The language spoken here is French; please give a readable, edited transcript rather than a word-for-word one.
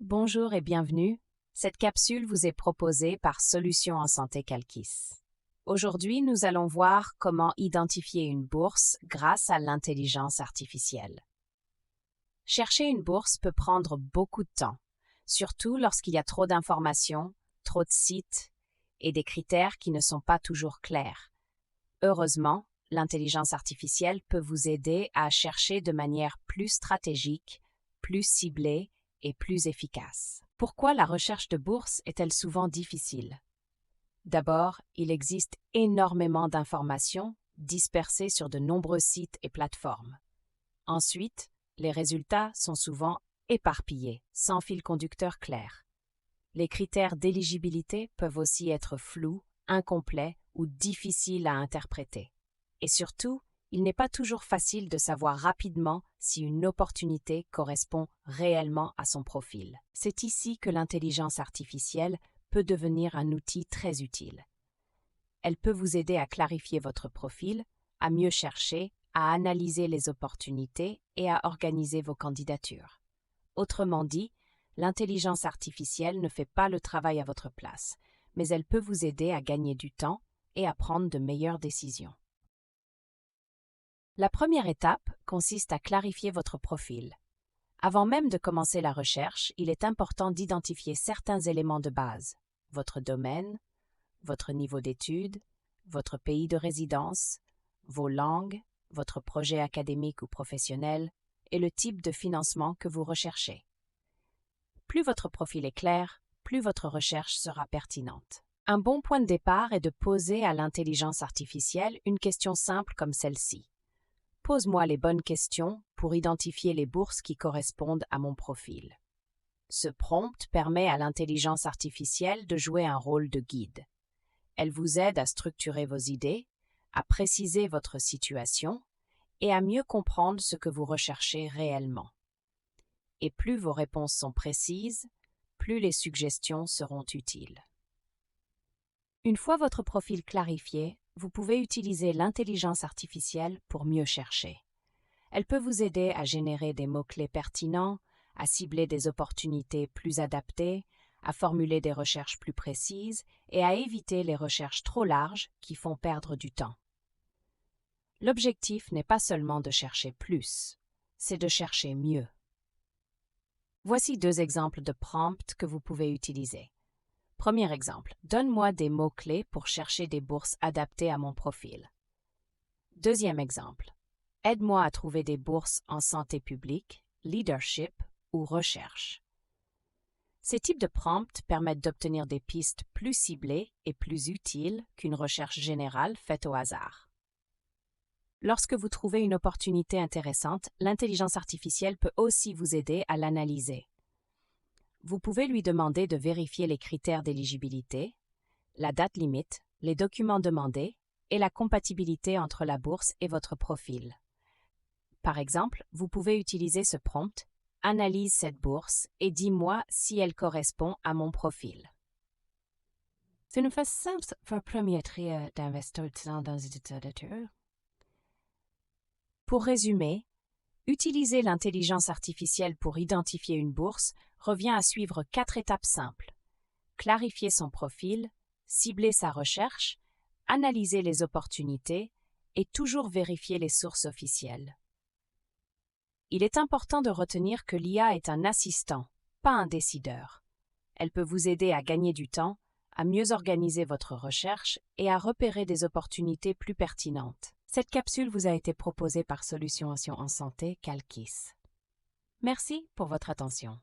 Bonjour et bienvenue. Cette capsule vous est proposée par Solutions en santé Calkis. Aujourd'hui, nous allons voir comment identifier une bourse grâce à l'intelligence artificielle. Chercher une bourse peut prendre beaucoup de temps, surtout lorsqu'il y a trop d'informations, trop de sites et des critères qui ne sont pas toujours clairs. Heureusement, l'intelligence artificielle peut vous aider à chercher de manière plus stratégique, plus ciblée et plus efficace. Pourquoi la recherche de bourse est-elle souvent difficile? D'abord, il existe énormément d'informations dispersées sur de nombreux sites et plateformes. Ensuite, les résultats sont souvent éparpillés, sans fil conducteur clair. Les critères d'éligibilité peuvent aussi être flous, incomplets ou difficiles à interpréter. Et surtout, il n'est pas toujours facile de savoir rapidement si une opportunité correspond réellement à son profil. C'est ici que l'intelligence artificielle peut devenir un outil très utile. Elle peut vous aider à clarifier votre profil, à mieux chercher, à analyser les opportunités et à organiser vos candidatures. Autrement dit, l'intelligence artificielle ne fait pas le travail à votre place, mais elle peut vous aider à gagner du temps et à prendre de meilleures décisions. La première étape consiste à clarifier votre profil. Avant même de commencer la recherche, il est important d'identifier certains éléments de base: votre domaine, votre niveau d'études, votre pays de résidence, vos langues, votre projet académique ou professionnel et le type de financement que vous recherchez. Plus votre profil est clair, plus votre recherche sera pertinente. Un bon point de départ est de poser à l'intelligence artificielle une question simple comme celle-ci. Pose-moi les bonnes questions pour identifier les bourses qui correspondent à mon profil. Ce prompt permet à l'intelligence artificielle de jouer un rôle de guide. Elle vous aide à structurer vos idées, à préciser votre situation et à mieux comprendre ce que vous recherchez réellement. Et plus vos réponses sont précises, plus les suggestions seront utiles. Une fois votre profil clarifié, vous pouvez utiliser l'intelligence artificielle pour mieux chercher. Elle peut vous aider à générer des mots-clés pertinents, à cibler des opportunités plus adaptées, à formuler des recherches plus précises et à éviter les recherches trop larges qui font perdre du temps. L'objectif n'est pas seulement de chercher plus, c'est de chercher mieux. Voici 2 exemples de prompts que vous pouvez utiliser. Premier exemple, donne-moi des mots-clés pour chercher des bourses adaptées à mon profil. Deuxième exemple, aide-moi à trouver des bourses en santé publique, leadership ou recherche. Ces types de prompts permettent d'obtenir des pistes plus ciblées et plus utiles qu'une recherche générale faite au hasard. Lorsque vous trouvez une opportunité intéressante, l'intelligence artificielle peut aussi vous aider à l'analyser. Vous pouvez lui demander de vérifier les critères d'éligibilité, la date limite, les documents demandés et la compatibilité entre la bourse et votre profil. Par exemple, vous pouvez utiliser ce prompt « Analyse cette bourse et dis-moi si elle correspond à mon profil ». C'est une façon simple pour le premier trio d'investisseurs dans les littératures. Pour résumer, utiliser l'intelligence artificielle pour identifier une bourse revient à suivre 4 étapes simples. Clarifier son profil, cibler sa recherche, analyser les opportunités et toujours vérifier les sources officielles. Il est important de retenir que l'IA est un assistant, pas un décideur. Elle peut vous aider à gagner du temps, à mieux organiser votre recherche et à repérer des opportunités plus pertinentes. Cette capsule vous a été proposée par Solutions en santé Calkis. Merci pour votre attention.